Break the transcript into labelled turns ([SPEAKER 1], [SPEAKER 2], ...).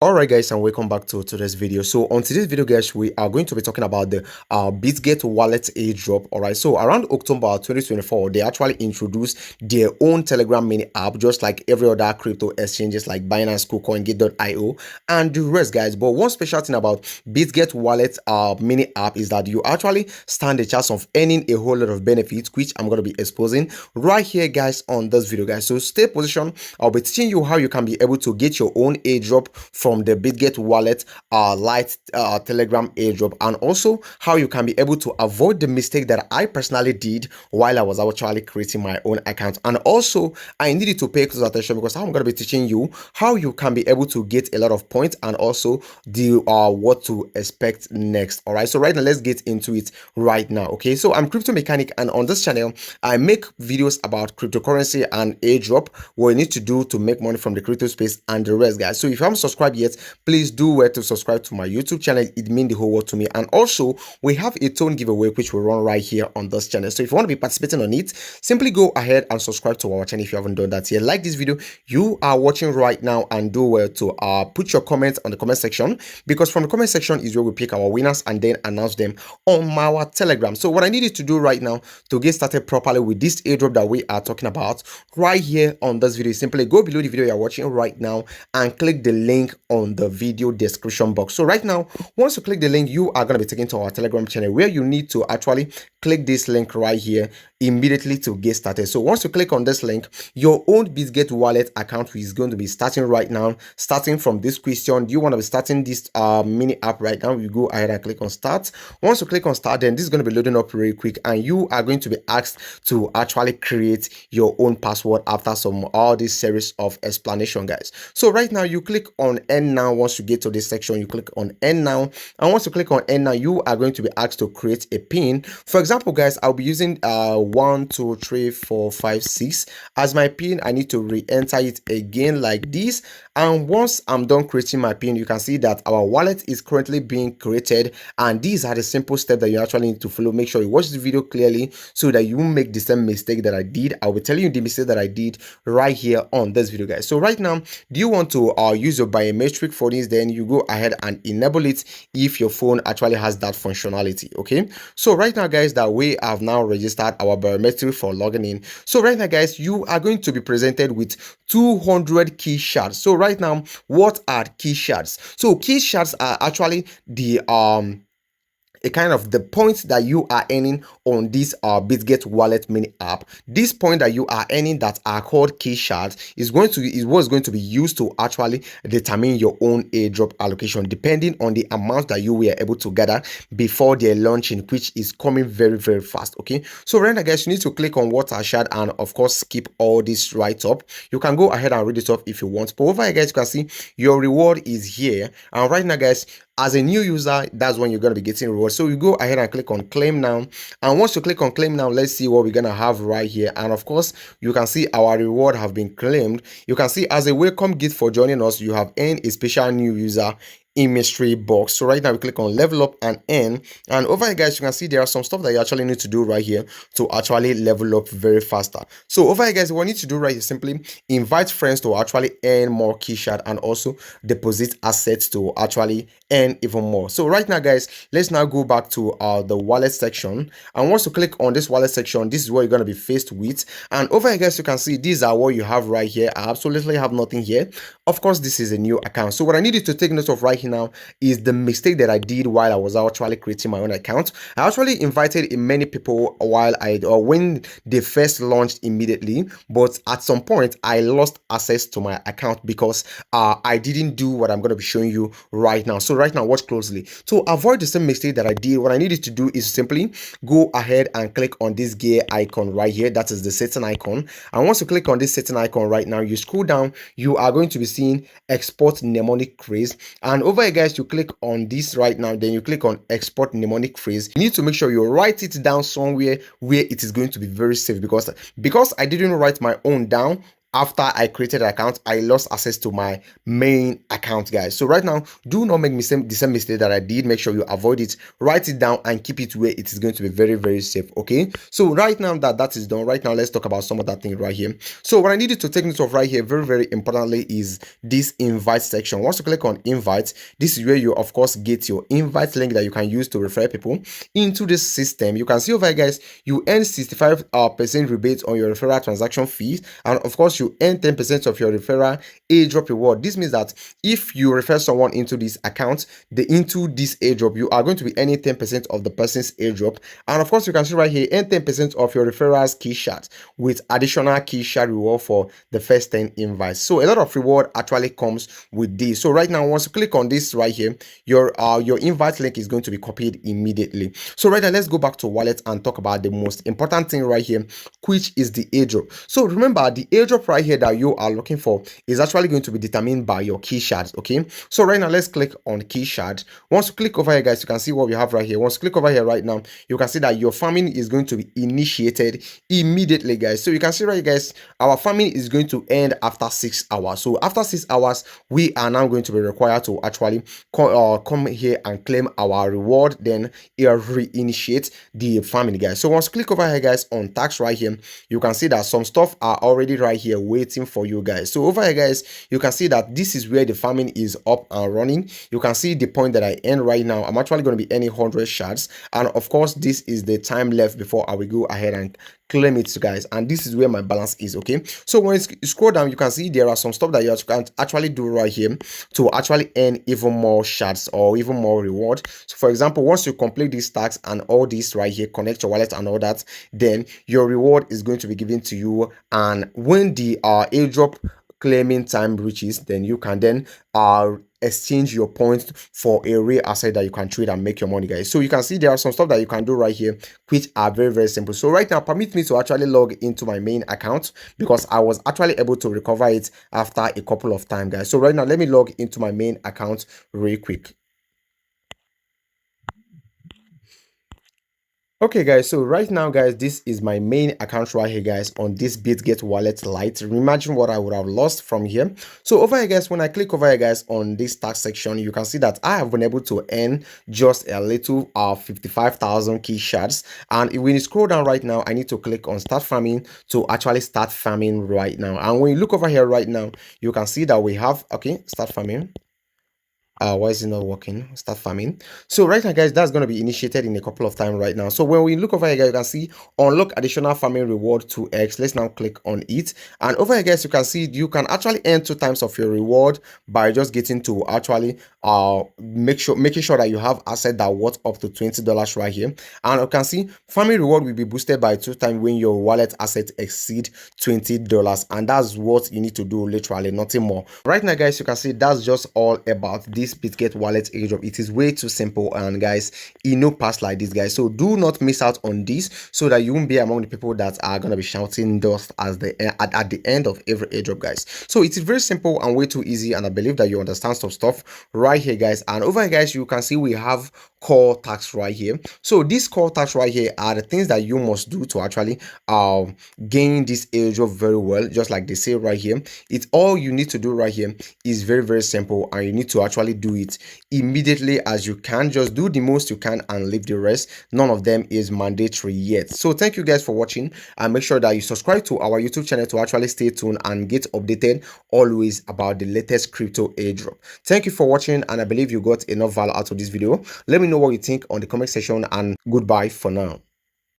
[SPEAKER 1] Alright guys, and welcome back to today's video. So on today's video guys, we are going to be talking about the Bitget Wallet Airdrop. Alright, so around October 2024, they actually introduced their own Telegram mini app, just like every other crypto exchanges like Binance, KuCoin, Gate.io and the rest guys. But one special thing about Bitget Wallet mini app is that you actually stand a chance of earning a whole lot of benefits, which I'm going to be exposing right here guys on this video guys. So stay positioned. I'll be teaching you how you can be able to get your own airdrop from the Bitget Wallet Lite Telegram airdrop, and also how you can be able to avoid the mistake that I personally did while I was actually creating my own account. And also I needed to pay close attention because I'm going to be teaching you how you can be able to get a lot of points and also the what to expect next. All right, so right now let's get into it right now. Okay, so I'm Crypto Mechanic, and on this channel I make videos about cryptocurrency and airdrop, what you need to do to make money from the crypto space and the rest guys. So if you haven't subscribed yet, please do well to subscribe to my YouTube channel. It means the whole world to me. And also we have a tone giveaway which will run right here on this channel. So if you want to be participating on it, simply go ahead and subscribe to our channel if you haven't done that yet. Like this video you are watching right now, and do well to put your comments on the comment section, because from the comment section is where we pick our winners and then announce them on our Telegram. So what I need you to do right now to get started properly with this airdrop that we are talking about right here on this video is simply go below the video you're watching right now and click the link on the video description box. So right now, once you click the link, you are going to be taken to our Telegram channel, where you need to actually click this link right here immediately to get started. So once you click on this link, your own Bitget wallet account is going to be starting right now. Starting from this question, do you want to be starting this mini app right now? You go ahead and click on start. Once you click on start, then this is going to be loading up really quick, and you are going to be asked to actually create your own password after some all this series of explanation guys. So right now you click on end now. Once you get to this section, you click on end now, and once you click on end now, you are going to be asked to create a pin. For example guys, I'll be using 1 2 3 4 5 6 as my pin. I need to re-enter it again like this, and once I'm done creating my pin, you can see that our wallet is currently being created, and these are the simple steps that you actually need to follow. Make sure you watch the video clearly so that you won't make the same mistake that I did. I'll be telling you the mistake that I did right here on this video guys. So right now, do you want to use your biometric for this? Then you go ahead and enable it if your phone actually has that functionality. Okay, so right now guys, that we have now registered our biometric for logging in. So right now guys, you are going to be presented with 200 key shards. So right now, what are key shards? So key shards are actually the a kind of the points that you are earning on this Bitget wallet mini app. This point that you are earning that are called key shards is what's going to be used to actually determine your own airdrop allocation, depending on the amount that you were able to gather before their launching, which is coming very fast. Okay, so right now guys, you need to click on what are shard, and of course skip all this right up. You can go ahead and read it off if you want, but over here guys, you can see your reward is here. And right now guys, as a new user, that's when you're going to be getting rewards. So you go ahead and click on claim now, and once you click on claim now, let's see what we're going to have right here. And of course, you can see our reward have been claimed. You can see as a welcome gift for joining us, you have earned a special new user in mystery box. So right now we click on level up and earn, and over here guys, you can see there are some stuff that you actually need to do right here to actually level up very faster. So over here guys, what you need to do right is simply invite friends to actually earn more key shard, and also deposit assets to actually earn even more. So right now guys, let's now go back to the wallet section, and once you click on this wallet section, this is what you're going to be faced with. And over here guys, you can see these are what you have right here. I absolutely have nothing here. Of course, this is a new account. So what I needed to take note of right here now is the mistake that I did while I was actually creating my own account. I actually invited many people when they first launched immediately, but at some point I lost access to my account because I didn't do what I'm going to be showing you right now. So right now, watch closely. To avoid the same mistake that I did, what I needed to do is simply go ahead and click on this gear icon right here. That is the setting icon. And once you click on this setting icon right now, you scroll down, you are going to be seeing export mnemonic phrase, and over here guys, you click on this right now, then you click on export mnemonic phrase. You need to make sure you write it down somewhere where it is going to be very safe, because I didn't write my own down. after I created an account, I lost access to my main account, guys. So right now, do not make the same mistake that I did. Make sure you avoid it, write it down, and keep it where it is going to be very, very safe. Okay, so right now that is done, right now let's talk about some of that thing right here. So what I need you to take note of right here, very, very importantly, is this invite section. Once you click on invite, this is where you of course get your invite link that you can use to refer people into this system. You can see over here, guys, you earn 65% rebate on your referral transaction fees, and of course you earn 10% of your referral airdrop reward. This means that if you refer someone into this account, into this airdrop, you are going to be earning 10% of the person's airdrop. And of course, you can see right here, earn 10% of your referral's key shot with additional key shot reward for the first 10 invites. So a lot of reward actually comes with this. So right now, once you click on this right here, your invite link is going to be copied immediately. So right now, let's go back to wallet and talk about the most important thing right here, which is the airdrop. So remember, the airdrop right here that you are looking for is actually going to be determined by your key shards. Okay, so right now let's click on key shard. Once you click over here, guys, you can see what we have right here. Once you click over here right now, you can see that your farming is going to be initiated immediately, guys. So you can see right here, guys, our farming is going to end after 6 hours. So after 6 hours, we are now going to be required to actually come here and claim our reward, then reinitiate the farming, guys. So once you click over here, guys, on tax right here, you can see that some stuff are already right here waiting for you, guys. So over here, guys, you can see that this is where the farming is up and running. You can see the point that I end right now. I'm actually going to be earning 100 shards, and of course this is the time left before I will go ahead and claim it, guys, and this is where my balance is. Okay, so when you scroll down, you can see there are some stuff that you can actually do right here to actually earn even more shards or even more reward. So for example, once you complete these tasks and all this right here, connect your wallet and all that, then your reward is going to be given to you. And when the airdrop claiming time reaches, then you can then exchange your points for a real asset that you can trade and make your money, guys. So you can see there are some stuff that you can do right here which are very, very simple. So right now, permit me to actually log into my main account because I was actually able to recover it after a couple of times, guys. So right now, let me log into my main account real quick. Okay, guys, so right now, guys, this is my main account right here, guys, on this Bitget Wallet Lite. Imagine what I would have lost from here. So over here, guys, when I click over here, guys, on this tax section, you can see that I have been able to earn just a little 55,000 key shards. And when you scroll down right now, I need to click on start farming to actually start farming right now. And when you look over here right now, you can see that we have, okay, start farming. Why is it not working? Start farming. So right now, guys, that's going to be initiated in a couple of time right now. So when we look over here, guys, you can see unlock additional farming reward 2x. Let's now click on it, and over here, guys, you can see you can actually earn 2 times of your reward by just getting to actually making sure that you have asset that worth up to $20 right here. And you can see farming reward will be boosted by 2 times when your wallet asset exceed $20, and that's what you need to do, literally nothing more. Right now, guys, you can see that's just all about this Bitget Wallet Airdrop. It is way too simple, and guys, it no pass like this, guys. So do not miss out on this so that you won't be among the people that are gonna be shouting dust as at the end of every airdrop, guys. So it is very simple and way too easy, and I believe that you understand some stuff right here, guys. And over here, guys, you can see we have core tax right here. So this core tax right here are the things that you must do to actually gain this airdrop very well, just like they say right here. It's all you need to do right here is very, very simple, and you need to actually do it immediately as you can. Just do the most you can and leave the rest. None of them is mandatory yet. So thank you guys for watching, and make sure that you subscribe to our YouTube channel to actually stay tuned and get updated always about the latest crypto airdrop. Thank you for watching, and I believe you got enough value out of this video. Let me know what you think on the comment section, and goodbye for now.